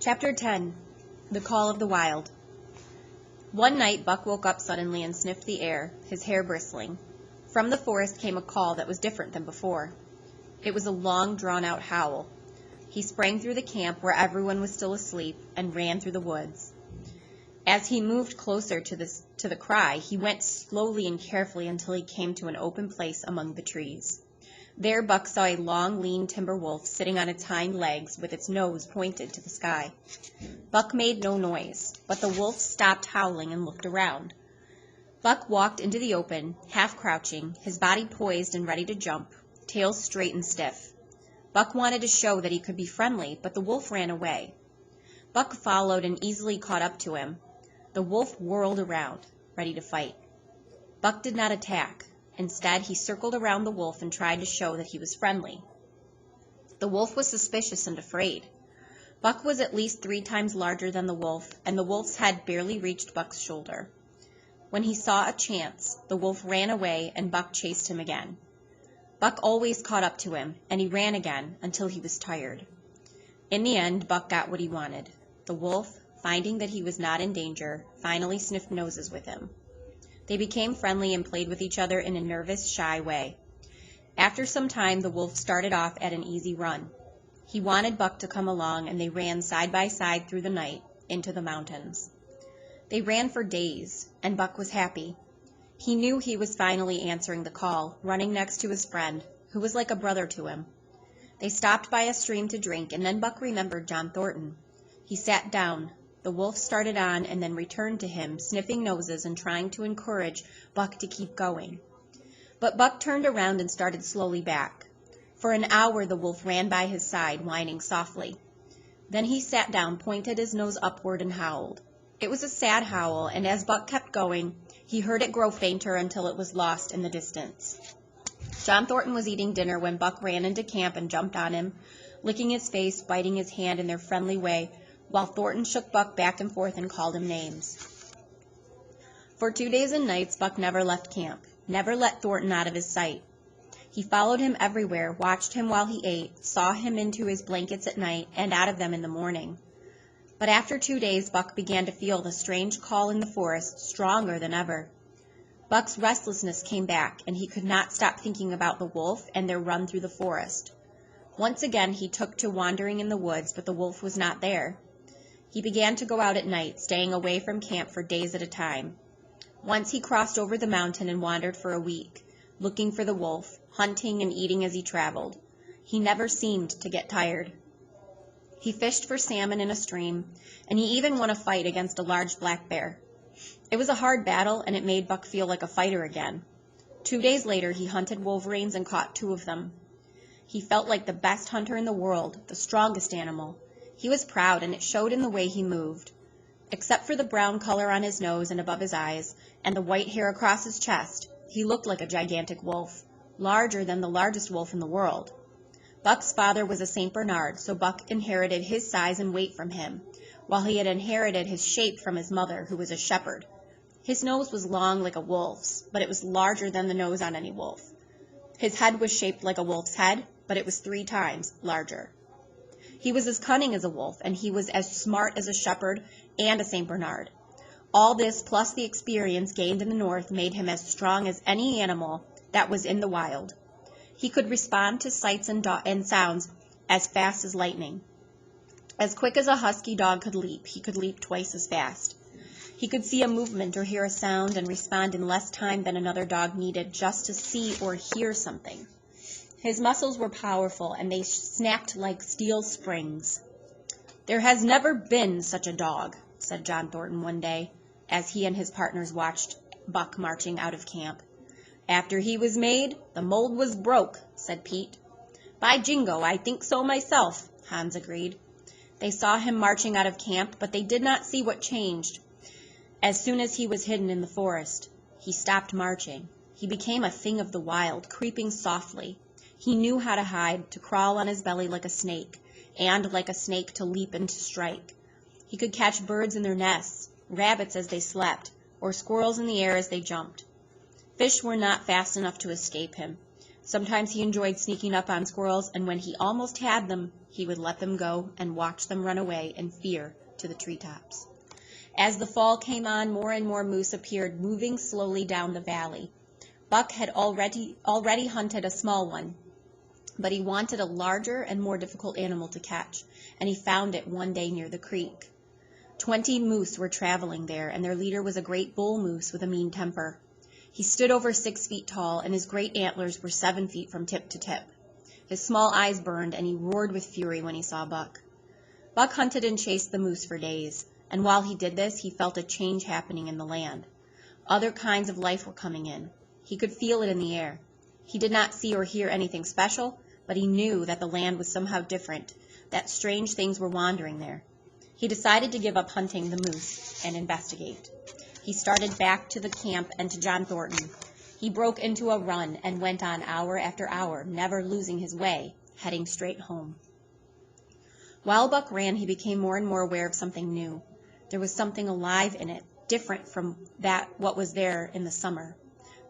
Chapter 10. The Call of the Wild. One night Buck woke up suddenly and sniffed the air, his hair bristling. From the forest came a call that was different than before. It was a long, drawn-out howl. He sprang through the camp where everyone was still asleep and ran through the woods. As he moved closer to the cry, he went slowly and carefully until he came to an open place among the trees. There Buck saw a long, lean timber wolf sitting on its hind legs with its nose pointed to the sky. Buck made no noise, but the wolf stopped howling and looked around. Buck walked into the open, half crouching, his body poised and ready to jump, tail straight and stiff. Buck wanted to show that he could be friendly, but the wolf ran away. Buck followed and easily caught up to him. The wolf whirled around, ready to fight. Buck did not attack. Instead, he circled around the wolf and tried to show that he was friendly. The wolf was suspicious and afraid. Buck was at least 3 times larger than the wolf, and the wolf's head barely reached Buck's shoulder. When he saw a chance, the wolf ran away and Buck chased him again. Buck always caught up to him, and he ran again until he was tired. In the end, Buck got what he wanted. The wolf, finding that he was not in danger, finally sniffed noses with him. They became friendly and played with each other in a nervous, shy way. After some time, the wolf started off at an easy run. He wanted Buck to come along, and they ran side by side through the night into the mountains. They ran for days, and Buck was happy. He knew he was finally answering the call, running next to his friend, who was like a brother to him. They stopped by a stream to drink, and then Buck remembered John Thornton. He sat down. The wolf started on and then returned to him, sniffing noses and trying to encourage Buck to keep going. But Buck turned around and started slowly back. For an hour the wolf ran by his side, whining softly. Then he sat down, pointed his nose upward, and howled. It was a sad howl, and as Buck kept going, he heard it grow fainter until it was lost in the distance. John Thornton was eating dinner when Buck ran into camp and jumped on him, licking his face, biting his hand in their friendly way, while Thornton shook Buck back and forth and called him names. For 2 days and nights, Buck never left camp, never let Thornton out of his sight. He followed him everywhere, watched him while he ate, saw him into his blankets at night and out of them in the morning. But after 2 days, Buck began to feel the strange call in the forest stronger than ever. Buck's restlessness came back, and he could not stop thinking about the wolf and their run through the forest. Once again he took to wandering in the woods, but the wolf was not there. He began to go out at night, staying away from camp for days at a time. Once he crossed over the mountain and wandered for a week, looking for the wolf, hunting and eating as he traveled. He never seemed to get tired. He fished for salmon in a stream, and he even won a fight against a large black bear. It was a hard battle, and it made Buck feel like a fighter again. 2 days later, he hunted wolverines and caught 2 of them. He felt like the best hunter in the world, the strongest animal. He was proud, and it showed in the way he moved. Except for the brown color on his nose and above his eyes, and the white hair across his chest, he looked like a gigantic wolf, larger than the largest wolf in the world. Buck's father was a St. Bernard, so Buck inherited his size and weight from him, while he had inherited his shape from his mother, who was a shepherd. His nose was long like a wolf's, but it was larger than the nose on any wolf. His head was shaped like a wolf's head, but it was 3 times larger. He was as cunning as a wolf, and he was as smart as a shepherd and a St. Bernard. All this, plus the experience gained in the north, made him as strong as any animal that was in the wild. He could respond to sights and sounds as fast as lightning. As quick as a husky dog could leap, he could leap twice as fast. He could see a movement or hear a sound and respond in less time than another dog needed just to see or hear something. His muscles were powerful, and they snapped like steel springs. "There has never been such a dog," said John Thornton one day, as he and his partners watched Buck marching out of camp. "After he was made, the mold was broke," said Pete. "By jingo, I think so myself," Hans agreed. They saw him marching out of camp, but they did not see what changed. As soon as he was hidden in the forest, he stopped marching. He became a thing of the wild, creeping softly. He knew how to hide, to crawl on his belly like a snake, and like a snake to leap and to strike. He could catch birds in their nests, rabbits as they slept, or squirrels in the air as they jumped. Fish were not fast enough to escape him. Sometimes he enjoyed sneaking up on squirrels, and when he almost had them, he would let them go and watch them run away in fear to the treetops. As the fall came on, more and more moose appeared, moving slowly down the valley. Buck had already hunted a small one, but he wanted a larger and more difficult animal to catch, and he found it one day near the creek. 20 moose were traveling there, and their leader was a great bull moose with a mean temper. He stood over 6 feet tall, and his great antlers were 7 feet from tip to tip. His small eyes burned, and he roared with fury when he saw Buck. Buck hunted and chased the moose for days, and while he did this, he felt a change happening in the land. Other kinds of life were coming in. He could feel it in the air. He did not see or hear anything special, but he knew that the land was somehow different, that strange things were wandering there. He decided to give up hunting the moose and investigate. He started back to the camp and to John Thornton. He broke into a run and went on hour after hour, never losing his way, heading straight home. While Buck ran, he became more and more aware of something new. There was something alive in it, different from what was there in the summer.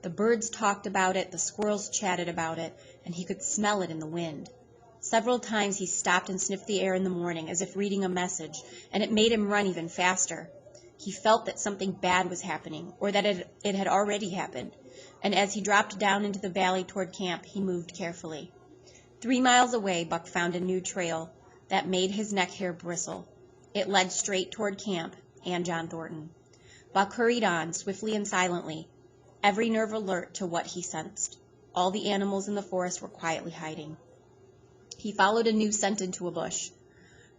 The birds talked about it, the squirrels chatted about it, and he could smell it in the wind. Several times he stopped and sniffed the air in the morning as if reading a message, and it made him run even faster. He felt that something bad was happening, or that it had already happened, and as he dropped down into the valley toward camp, he moved carefully. 3 miles away, Buck found a new trail that made his neck hair bristle. It led straight toward camp and John Thornton. Buck hurried on, swiftly and silently, every nerve alert to what he sensed. All the animals in the forest were quietly hiding. He followed a new scent into a bush.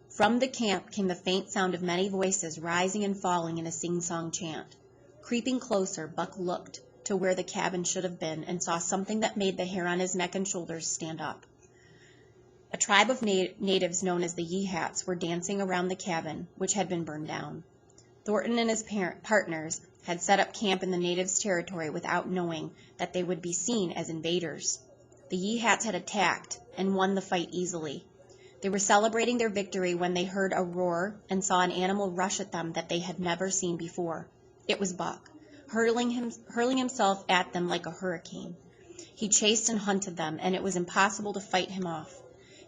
From the camp came the faint sound of many voices rising and falling in a sing-song chant. Creeping closer, Buck looked to where the cabin should have been and saw something that made the hair on his neck and shoulders stand up. A tribe of natives known as the Yeehats were dancing around the cabin, which had been burned down. Thornton and his partners had set up camp in the natives' territory without knowing that they would be seen as invaders. The Yeehats had attacked and won the fight easily. They were celebrating their victory when they heard a roar and saw an animal rush at them that they had never seen before. It was Buck, hurling himself at them like a hurricane. He chased and hunted them, and it was impossible to fight him off.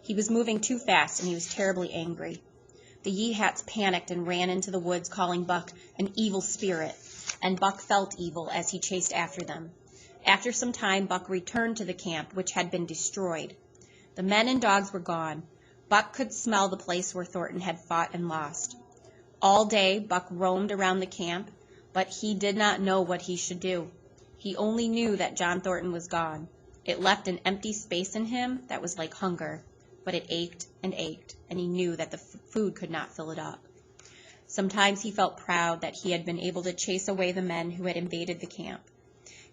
He was moving too fast, and he was terribly angry. The Yeehats panicked and ran into the woods, calling Buck an evil spirit, and Buck felt evil as he chased after them. After some time, Buck returned to the camp, which had been destroyed. The men and dogs were gone. Buck could smell the place where Thornton had fought and lost. All day, Buck roamed around the camp, but he did not know what he should do. He only knew that John Thornton was gone. It left an empty space in him that was like hunger, but it ached, and he knew that the food could not fill it up. Sometimes he felt proud that he had been able to chase away the men who had invaded the camp.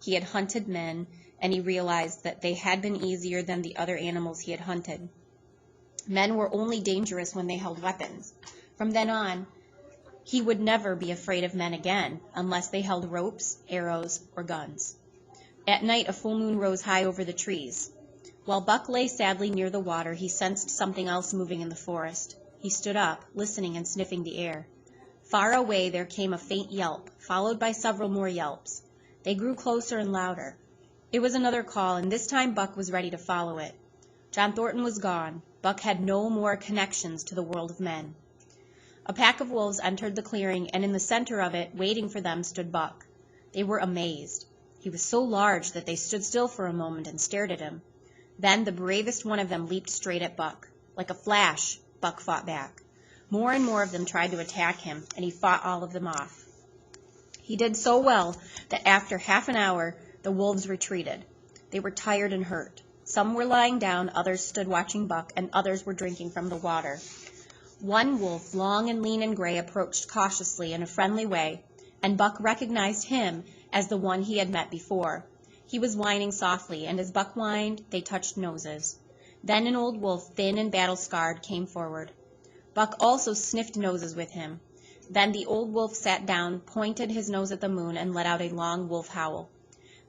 He had hunted men, and he realized that they had been easier than the other animals he had hunted. Men were only dangerous when they held weapons. From then on, he would never be afraid of men again, unless they held ropes, arrows, or guns. At night, a full moon rose high over the trees. While Buck lay sadly near the water, he sensed something else moving in the forest. He stood up, listening and sniffing the air. Far away there came a faint yelp, followed by several more yelps. They grew closer and louder. It was another call, and this time Buck was ready to follow it. John Thornton was gone. Buck had no more connections to the world of men. A pack of wolves entered the clearing, and in the center of it, waiting for them, stood Buck. They were amazed. He was so large that they stood still for a moment and stared at him. Then the bravest one of them leaped straight at Buck. Like a flash, Buck fought back. More and more of them tried to attack him, and he fought all of them off. He did so well that after half an hour, the wolves retreated. They were tired and hurt. Some were lying down, others stood watching Buck, and others were drinking from the water. One wolf, long and lean and gray, approached cautiously in a friendly way, and Buck recognized him as the one he had met before. He was whining softly, and as Buck whined, they touched noses. Then an old wolf, thin and battle-scarred, came forward. Buck also sniffed noses with him. Then the old wolf sat down, pointed his nose at the moon, and let out a long wolf howl.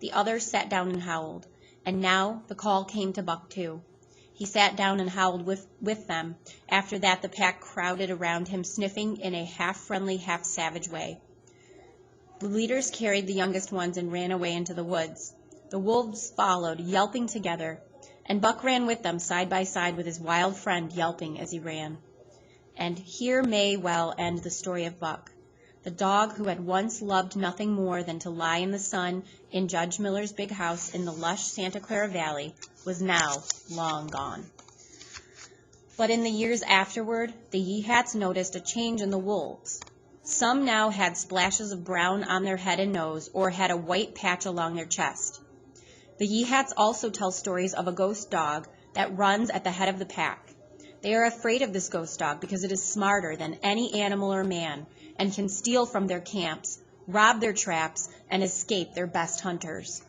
The others sat down and howled, and now the call came to Buck too. He sat down and howled with them. After that, the pack crowded around him, sniffing in a half-friendly, half-savage way. The leaders carried the youngest ones and ran away into the woods. The wolves followed, yelping together, and Buck ran with them side by side with his wild friend yelping as he ran. And here may well end the story of Buck. The dog who had once loved nothing more than to lie in the sun in Judge Miller's big house in the lush Santa Clara Valley was now long gone. But in the years afterward, the Yeehats noticed a change in the wolves. Some now had splashes of brown on their head and nose, or had a white patch along their chest. The Yeehats also tell stories of a ghost dog that runs at the head of the pack. They are afraid of this ghost dog because it is smarter than any animal or man and can steal from their camps, rob their traps, and escape their best hunters.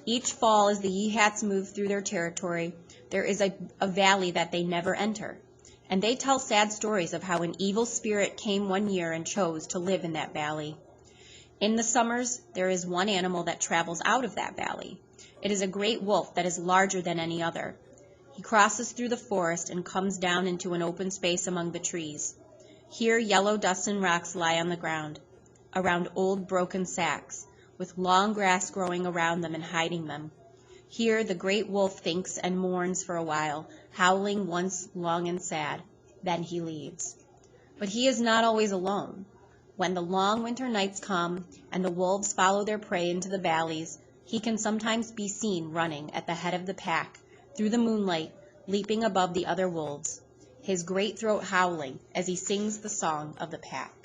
Each fall, as the Yeehats move through their territory, there is a valley that they never enter, and they tell sad stories of how an evil spirit came one year and chose to live in that valley. In the summers, there is one animal that travels out of that valley. It is a great wolf that is larger than any other. He crosses through the forest and comes down into an open space among the trees. Here yellow dust and rocks lie on the ground, around old broken sacks, with long grass growing around them and hiding them. Here the great wolf thinks and mourns for a while, howling once long and sad. Then he leaves. But he is not always alone. When the long winter nights come and the wolves follow their prey into the valleys, he can sometimes be seen running at the head of the pack, through the moonlight, leaping above the other wolves, his great throat howling as he sings the song of the pack.